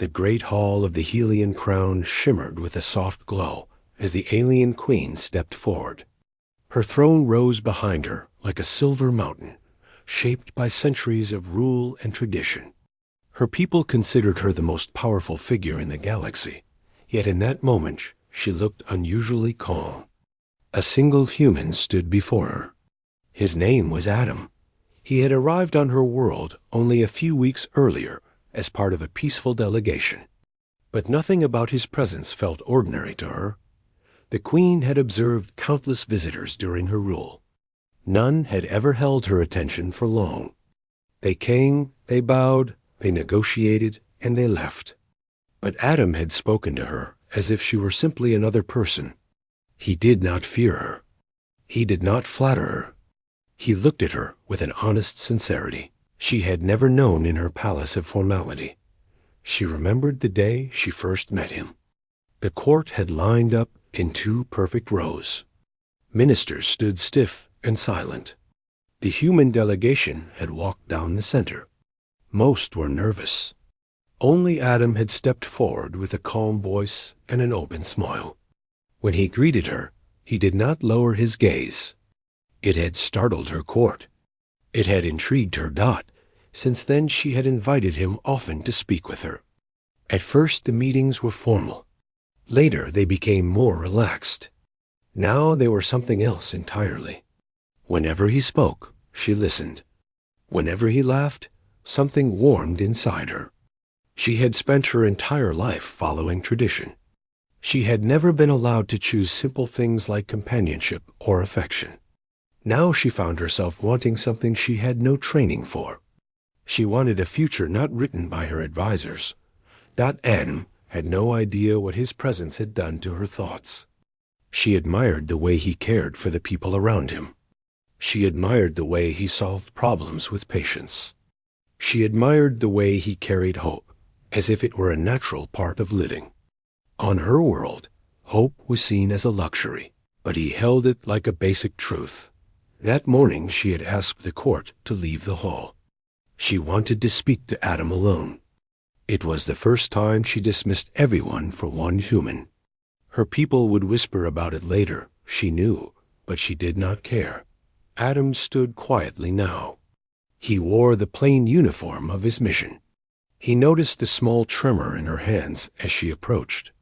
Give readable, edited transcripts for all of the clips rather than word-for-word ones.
The great hall of the Helian crown shimmered with a soft glow as the alien queen stepped forward. Her throne rose behind her like a silver mountain, shaped by centuries of rule and tradition. Her people considered her the most powerful figure in the galaxy, yet in that moment she looked unusually calm. A single human stood before her. His name was Adam. He had arrived on her world only a few weeks earlier as part of a peaceful delegation. But nothing about his presence felt ordinary to her. The queen had observed countless visitors during her rule. None had ever held her attention for long. They came, they bowed, they negotiated, and they left. But Adam had spoken to her as if she were simply another person. He did not fear her. He did not flatter her. He looked at her with an honest sincerity she had never known in her palace of formality. She remembered the day she first met him. The court had lined up in 2 perfect rows. Ministers stood stiff and silent. The human delegation had walked down the center. Most were nervous. Only Adam had stepped forward with a calm voice and an open smile. When he greeted her, he did not lower his gaze. It had startled her court. It had intrigued her Dot. Since then she had invited him often to speak with her. At first the meetings were formal. Later they became more relaxed. Now they were something else entirely. Whenever he spoke, she listened. Whenever he laughed, something warmed inside her. She had spent her entire life following tradition. She had never been allowed to choose simple things like companionship or affection. Now she found herself wanting something she had no training for. She wanted a future not written by her advisors. Adam had no idea what his presence had done to her thoughts. She admired the way he cared for the people around him. She admired the way he solved problems with patience. She admired the way he carried hope, as if it were a natural part of living. On her world, hope was seen as a luxury, but he held it like a basic truth. That morning she had asked the court to leave the hall. She wanted to speak to Adam alone. It was the first time she dismissed everyone for one human. Her people would whisper about it later, she knew, but she did not care. Adam stood quietly now. He wore the plain uniform of his mission. He noticed the small tremor in her hands as she approached.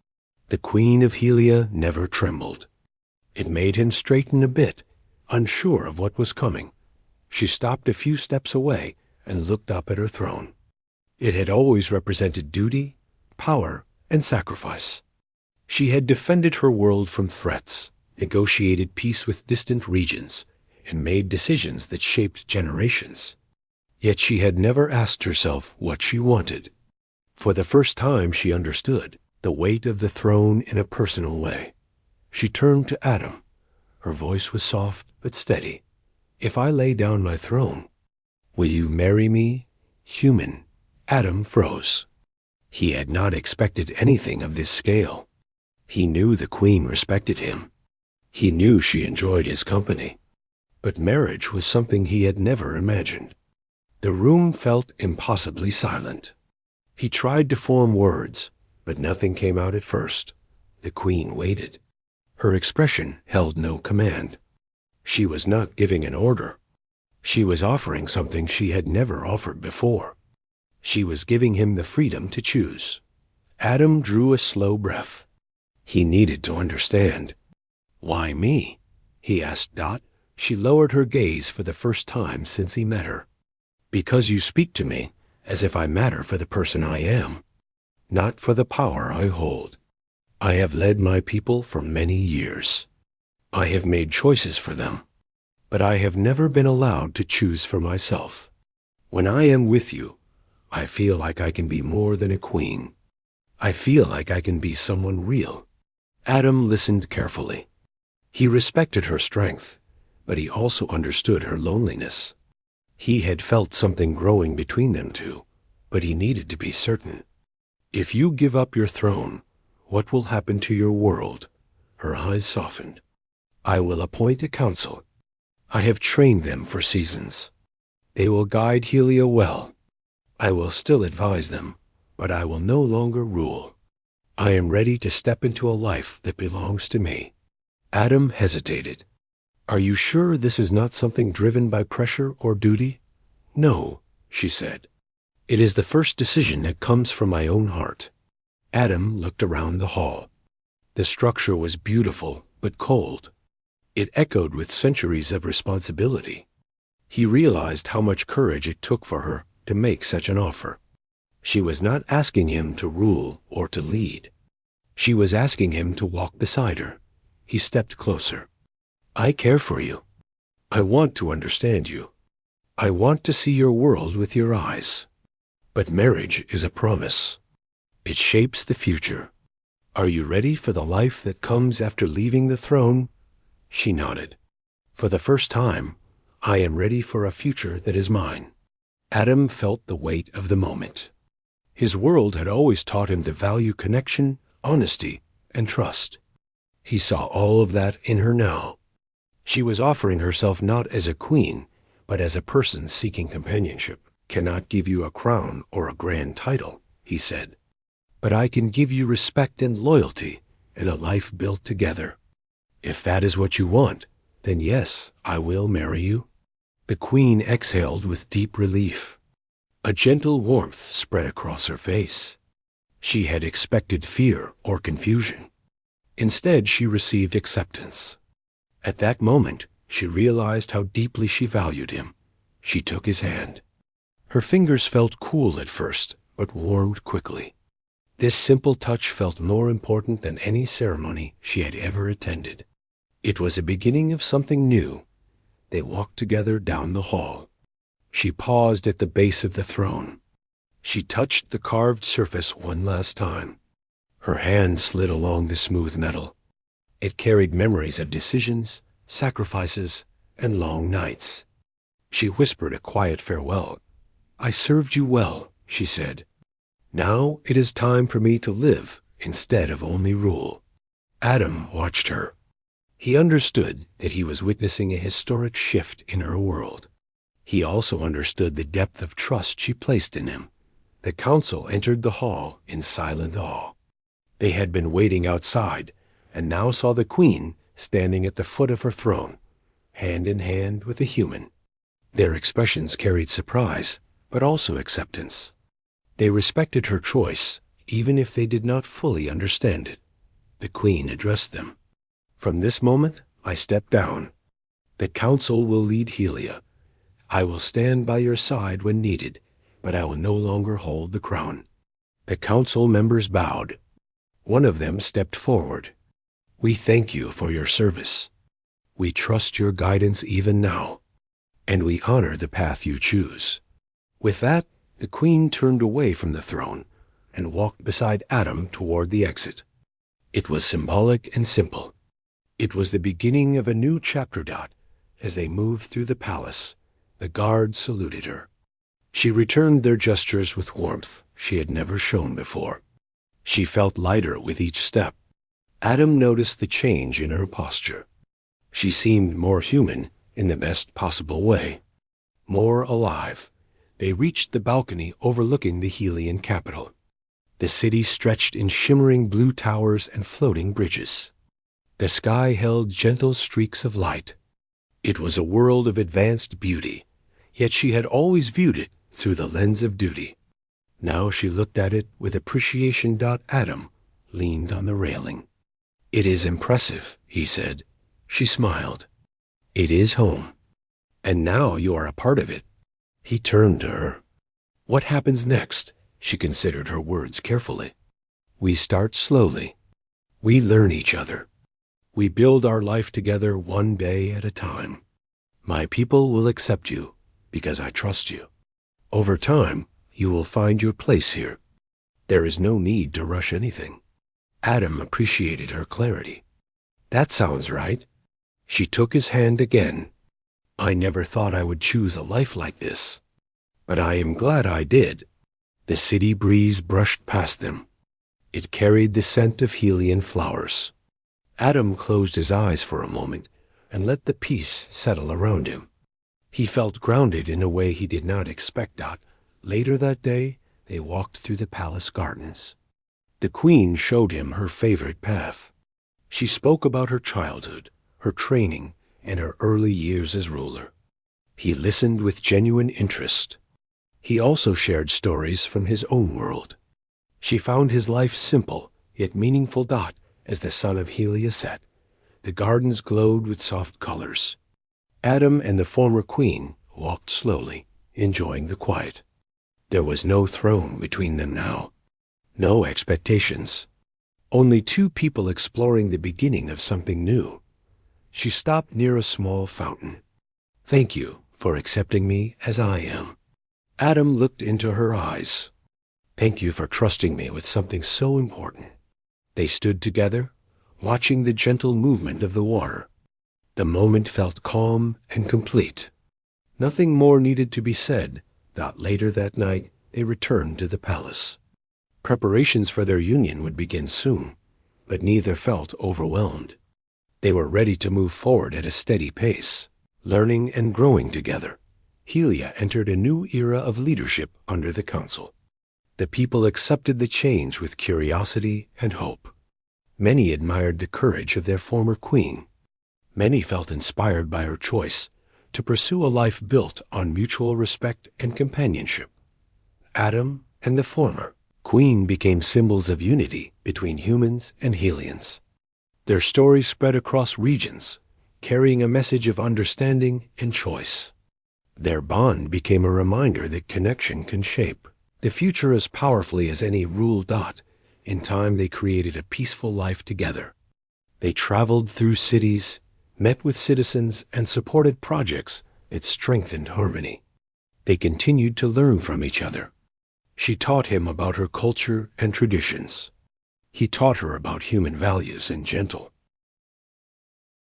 The Queen of Helia never trembled. It made him straighten a bit, unsure of what was coming. She stopped a few steps away and looked up at her throne. It had always represented duty, power, and sacrifice. She had defended her world from threats, negotiated peace with distant regions, and made decisions that shaped generations. Yet she had never asked herself what she wanted. For the first time she understood the weight of the throne in a personal way. She turned to Adam. Her voice was soft but steady. "If I lay down my throne, will you marry me, human?" Adam froze. He had not expected anything of this scale. He knew the queen respected him. He knew she enjoyed his company. But marriage was something he had never imagined. The room felt impossibly silent. He tried to form words, but nothing came out at first. The queen waited. Her expression held no command. She was not giving an order. She was offering something she had never offered before. She was giving him the freedom to choose. Adam drew a slow breath. He needed to understand. "Why me?" he asked Dot. She lowered her gaze for the first time since he met her. "Because you speak to me as if I matter for the person I am, not for the power I hold. I have led my people for many years. I have made choices for them, but I have never been allowed to choose for myself. When I am with you, I feel like I can be more than a queen. I feel like I can be someone real." Adam listened carefully. He respected her strength, but he also understood her loneliness. He had felt something growing between them two, but he needed to be certain. "If you give up your throne, what will happen to your world?" Her eyes softened. "I will appoint a council. I have trained them for seasons. They will guide Helia well. I will still advise them, but I will no longer rule. I am ready to step into a life that belongs to me." Adam hesitated. "Are you sure this is not something driven by pressure or duty?" "No," she said. "It is the first decision that comes from my own heart." Adam looked around the hall. The structure was beautiful but cold. It echoed with centuries of responsibility. He realized how much courage it took for her to make such an offer. She was not asking him to rule or to lead. She was asking him to walk beside her. He stepped closer. "I care for you. I want to understand you. I want to see your world with your eyes. But marriage is a promise. It shapes the future. Are you ready for the life that comes after leaving the throne?" She nodded. "For the first time, I am ready for a future that is mine." Adam felt the weight of the moment. His world had always taught him to value connection, honesty, and trust. He saw all of that in her now. She was offering herself not as a queen, but as a person seeking companionship. "Cannot give you a crown or a grand title," he said, "but I can give you respect and loyalty and a life built together. If that is what you want, then yes, I will marry you." The queen exhaled with deep relief. A gentle warmth spread across her face. She had expected fear or confusion. Instead, she received acceptance. At that moment, she realized how deeply she valued him. She took his hand. Her fingers felt cool at first, but warmed quickly. This simple touch felt more important than any ceremony she had ever attended. It was a beginning of something new. They walked together down the hall. She paused at the base of the throne. She touched the carved surface one last time. Her hand slid along the smooth metal. It carried memories of decisions, sacrifices, and long nights. She whispered a quiet farewell. "I served you well," she said. "Now it is time for me to live instead of only rule." Adam watched her. He understood that he was witnessing a historic shift in her world. He also understood the depth of trust she placed in him. The council entered the hall in silent awe. They had been waiting outside, and now saw the queen standing at the foot of her throne, hand in hand with a human. Their expressions carried surprise, but also acceptance. They respected her choice, even if they did not fully understand it. The queen addressed them. "From this moment, I step down. The council will lead Helia. I will stand by your side when needed, but I will no longer hold the crown." The council members bowed. One of them stepped forward. "We thank you for your service. We trust your guidance even now, and we honor the path you choose." With that, the queen turned away from the throne and walked beside Adam toward the exit. It was symbolic and simple. It was the beginning of a new chapter. As they moved through the palace, the guards saluted her. She returned their gestures with warmth she had never shown before. She felt lighter with each step. Adam noticed the change in her posture. She seemed more human in the best possible way, more alive. They reached the balcony overlooking the Helian capital. The city stretched in shimmering blue towers and floating bridges. The sky held gentle streaks of light. It was a world of advanced beauty, yet she had always viewed it through the lens of duty. Now she looked at it with appreciation. Adam leaned on the railing. "It is impressive," he said. She smiled. "It is home. And now you are a part of it." He turned to her. "What happens next?" She considered her words carefully. "We start slowly. We learn each other. We build our life together one day at a time. My people will accept you because I trust you. Over time, you will find your place here. There is no need to rush anything." Adam appreciated her clarity. "That sounds right." She took his hand again. "I never thought I would choose a life like this, but I am glad I did." The city breeze brushed past them. It carried the scent of Helian flowers. Adam closed his eyes for a moment and let the peace settle around him. He felt grounded in a way he did not expect. Later that day, they walked through the palace gardens. The queen showed him her favorite path. She spoke about her childhood, her training, and her early years as ruler. He listened with genuine interest. He also shared stories from his own world. She found his life simple, yet meaningful. As the sun of Helia set, the gardens glowed with soft colors. Adam and the former queen walked slowly, enjoying the quiet. There was no throne between them now, no expectations. Only two people exploring the beginning of something new. She stopped near a small fountain. "Thank you for accepting me as I am." Adam looked into her eyes. "Thank you for trusting me with something so important." They stood together, watching the gentle movement of the water. The moment felt calm and complete. Nothing more needed to be said. Later that night, they returned to the palace. Preparations for their union would begin soon, but neither felt overwhelmed. They were ready to move forward at a steady pace, learning and growing together. Helia entered a new era of leadership under the council. The people accepted the change with curiosity and hope. Many admired the courage of their former queen. Many felt inspired by her choice to pursue a life built on mutual respect and companionship. Adam and the former queen became symbols of unity between humans and Helians. Their stories spread across regions, carrying a message of understanding and choice. Their bond became a reminder that connection can shape the future as powerfully as any rule. In time, they created a peaceful life together. They traveled through cities, met with citizens, and supported projects that strengthened harmony. They continued to learn from each other. She taught him about her culture and traditions. He taught her about human values and gentle